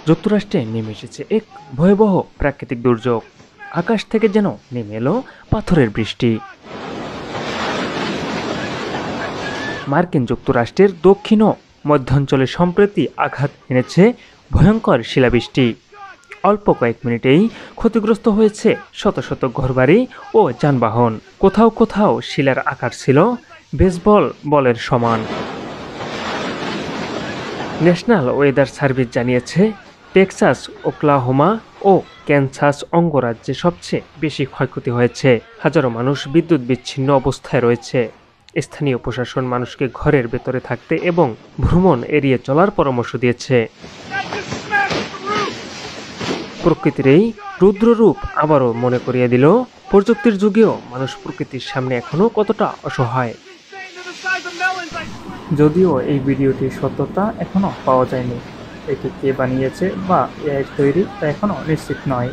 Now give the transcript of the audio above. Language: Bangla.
যুক্তরাষ্ট্রে নেমে এসেছে এক ভয়াবহ প্রাকৃতিক দুর্যোগ। আকাশ থেকে যেন নেমে এলো পাথরের বৃষ্টি। মার্কিন যুক্তরাষ্ট্রের দক্ষিণ ও মধ্যাঞ্চলে সম্প্রতি আঘাত এনেছে ভয়ঙ্কর শিলাবৃষ্টি। অল্প কয়েক মিনিটেই ক্ষতিগ্রস্ত হয়েছে শত শত ঘরবাড়ি ও যানবাহন। কোথাও কোথাও শিলার আকার ছিল বেসবল বলের সমান। ন্যাশনাল ওয়েদার সার্ভিস জানিয়েছে, টেক্সাস, ওকলাহোমা ও ক্যানসাস অঙ্গরাজ্যে সবচেয়ে বেশি ক্ষয়ক্ষতি হয়েছে। হাজারো মানুষ বিদ্যুৎ বিচ্ছিন্ন অবস্থায় রয়েছে। স্থানীয় প্রশাসন মানুষকে ঘরের ভেতরে থাকতে এবং ভ্রমণ এড়িয়ে চলার পরামর্শ দিয়েছে। প্রকৃতির এই রুদ্ররূপ আবারও মনে করিয়ে দিল, প্রযুক্তির যুগেও মানুষ প্রকৃতির সামনে এখনো কতটা অসহায়। যদিও এই ভিডিওটির সত্যতা এখনো পাওয়া যায়নি, এটি কে বানিয়েছে বা এআই তৈরি তা এখনো নিশ্চিত নয়।